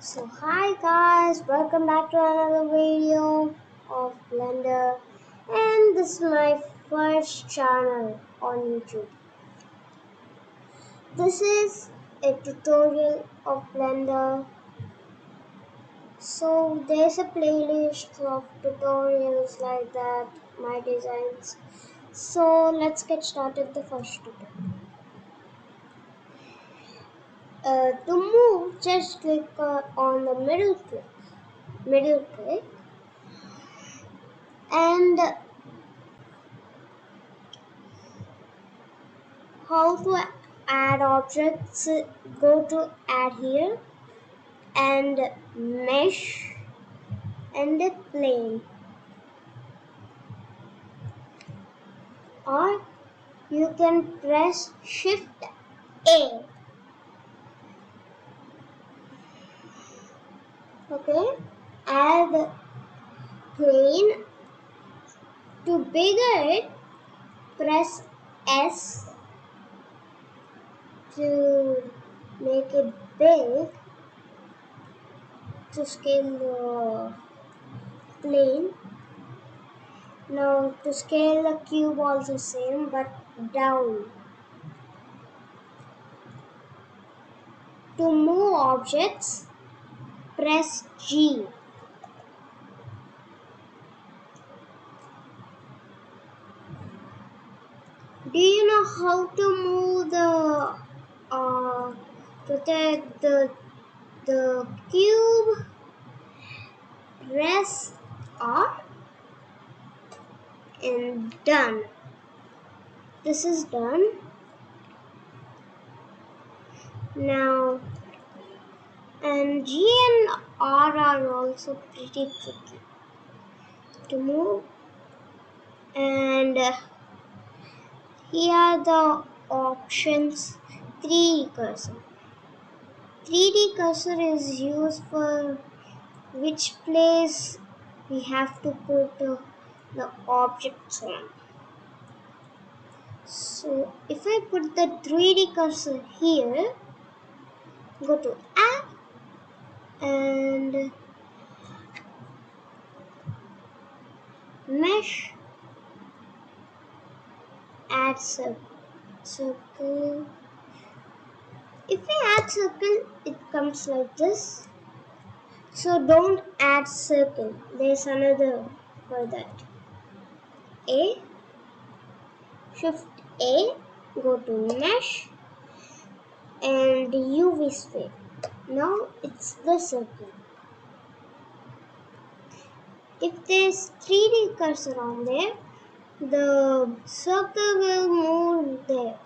So hi guys, welcome back to another video of Blender, and this is my first channel on YouTube. This is a tutorial of Blender. So there's a playlist of tutorials like that, my designs. So let's get started the first tutorial. To move, just click on the middle click, and how to add objects. Go to add here and mesh and plane, or you can press shift A. Okay, add plane. To bigger it, press S to make it big, to scale the plane. Now to scale the cube also same, but down. To move objects, press G. Do you know how to move rotate the cube? Press R and done. This is done. Now, and G and R are also pretty tricky to move. And here are the options. 3D cursor. 3D cursor is used for which place we have to put the objects on. So if I put the 3D cursor here, go to add and mesh, add circle. If we add circle, it comes like this. So don't add circle. There's another for that. A, shift A, go to mesh and UV sphere. Now it's the circle. If there's 3D cursor on there, the circle will move there.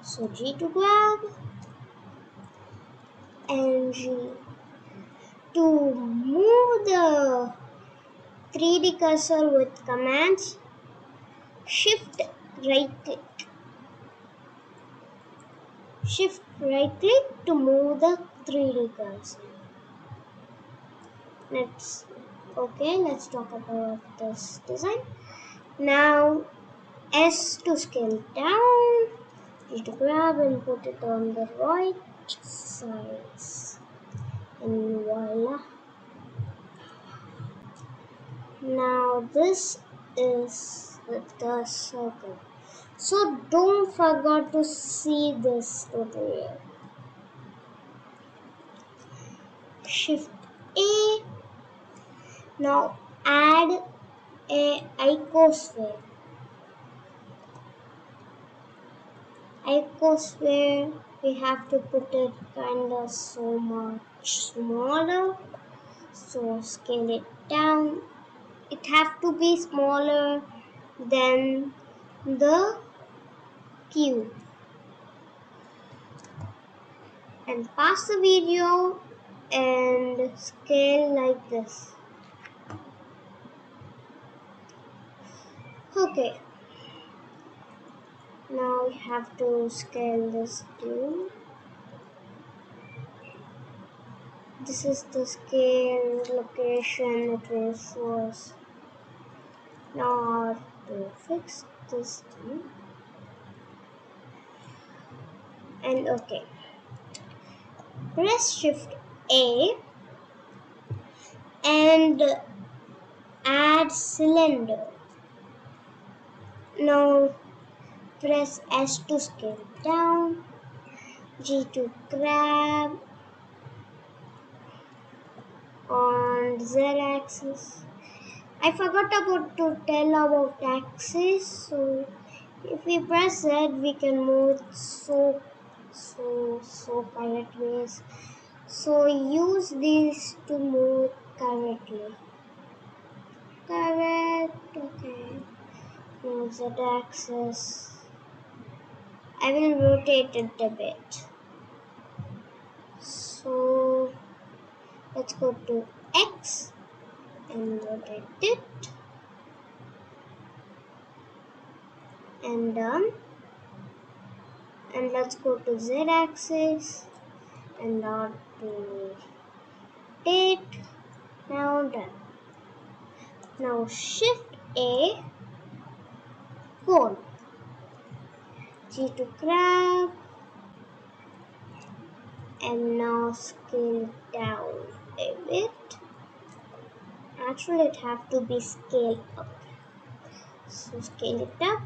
So G to grab and G. To move the 3D cursor with commands, shift right click. Shift right click to move the 3D cursor. Let's talk about this design. Now S to scale down, G to grab and put it on the right side. And voila. Now this is the circle. So don't forget to see this tutorial. Shift A. Now add a icosphere. Icosphere, we have to put it kinda so much smaller. So scale it down. It have to be smaller than the cube. And pause the video and scale like this. Okay. Now we have to scale this too. This is the scale location it was. Now to fix this thing. And okay. Press shift A and add cylinder. Now press S to scale down, G to grab on Z axis. I forgot about to tell about axis, so if we press Z we can move so correct ways. So use these to move correctly. Correct, okay. Now Z axis. I will rotate it a bit. So let's go to X and rotate it. And done. And let's go to Z axis and now to rotate. Now done. Now shift A, cone, G to grab, and now scale it down a bit. Actually it have to be scaled up. So scale it up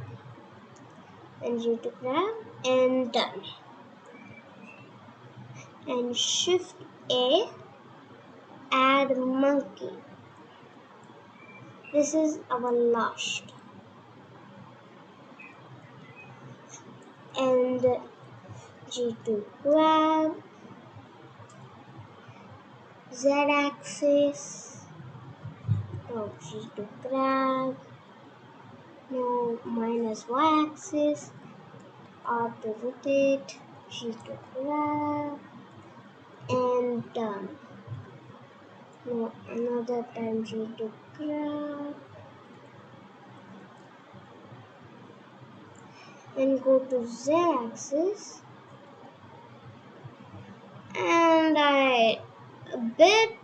and G to grab and done. And shift A, add monkey. This is our last. And G to grab, Z axis, now G to grab, now minus Y axis, R to rotate, G to grab, and done. Now another time G to grab, and go to Z axis, and I a bit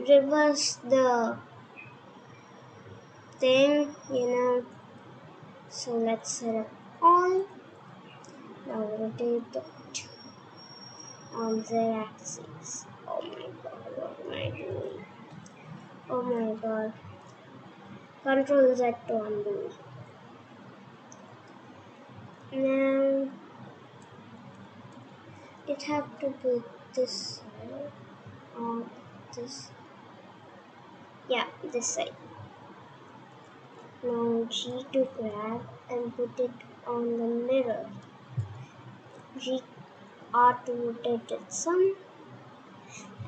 reverse the thing, so let's select all. Now rotate it on Z axis. Oh my god, what am I doing? Oh my god. Control Z to undo. Now it have to be this side or this. Yeah, this side. Now G to grab and put it on the mirror. G R to rotate it some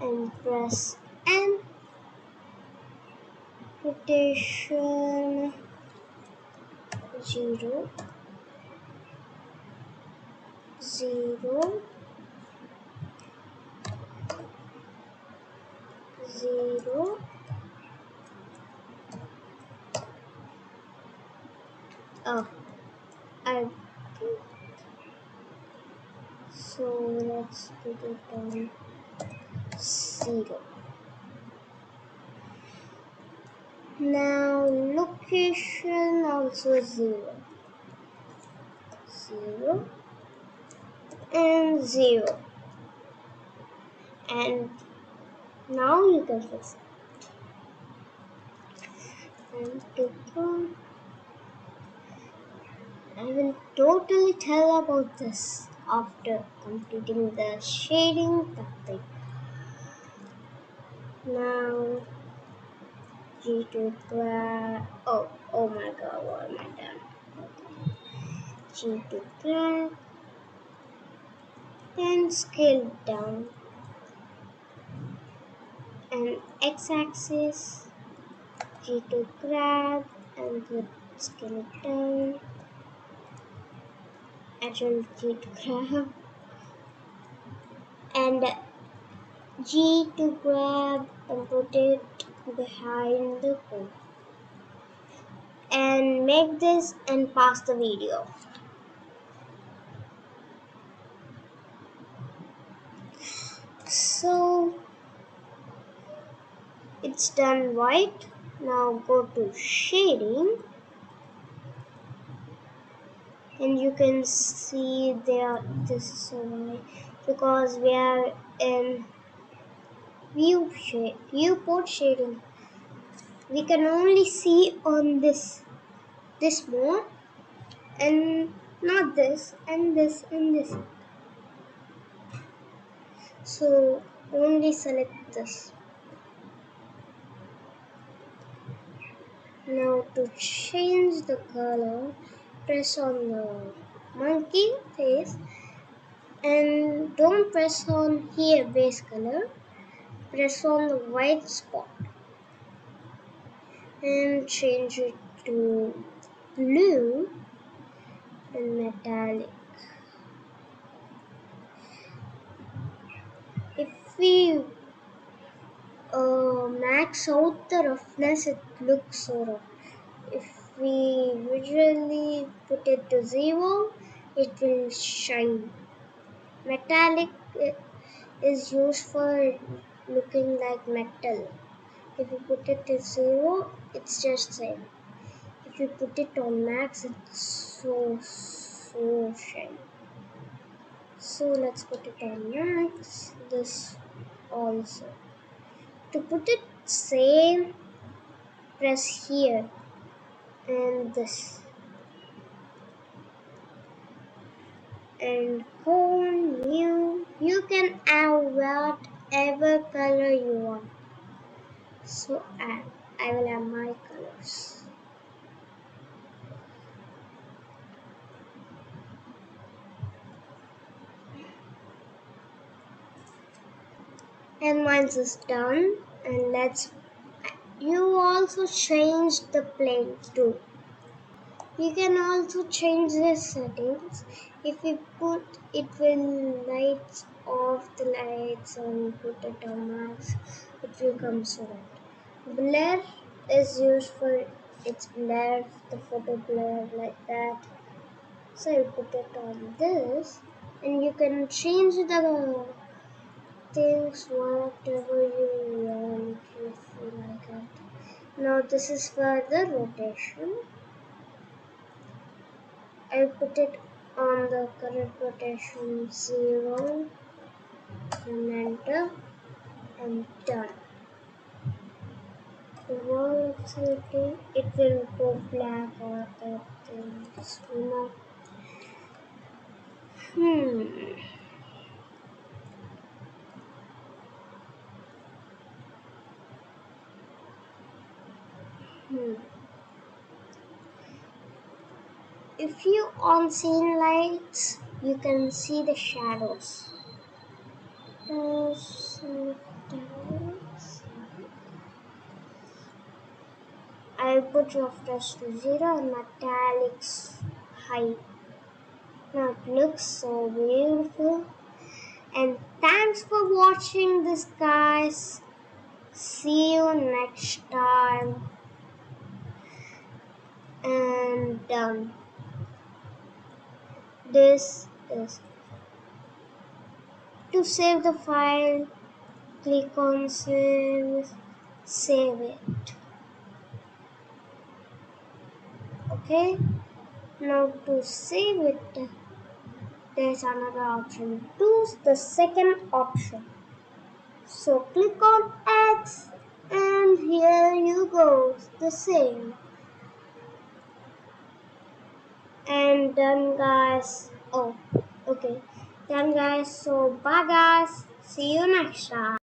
and press N. Rotation 0 0 0. Oh, I think so. Let's put it on 0. Now location also 0 0 and 0, and now you can fix it. And to go, I will totally tell about this after completing the shading technique. Now G to grab. Oh my god, what am I done? Okay. G to grab and scale down, and X axis G to grab and put scale it down. Actually G to grab and G to grab and put it behind the cone. And make this and pause the video. So it's done white. Now go to shading and you can see there this is so white because we are in viewport shading. We can only see on this mode and not this and this and this. So only select this. Now to change the color, press on the monkey face and don't press on here base color. Press on the white spot and change it to blue and metallic. If we max out the roughness, it looks so rough. If we visually put it to 0, it will shine. Metallic is used for looking like metal. If you put it to 0, it's just same. If you put it on max, it's so shiny. So let's put it on max. This also. To put it same, press here and this. And cone new. You can add whatever color you want. So I will add my colors. And once it's done, and you also change the plane too. You can also change the settings. If you put it will lights off the lights and put it on max, it will come so red. Blur is used for its blur, the photo blur like that. So you put it on this and you can change the things whatever you want if you like it. Now this is for the rotation. I put it on the current rotation 0 and enter and done. Volatility, it will go black or that things, you know. If you on scene lights, you can see the shadows. I put roughness to 0 and metallics high. Now it looks so beautiful. And thanks for watching this, guys. See you next time. And this is to save the file. Click on save it. Okay, now to save it, there's another option. Choose the second option. So click on X and here you go, the same. And done, guys. Oh, okay, done, guys. So bye, guys. See you next time.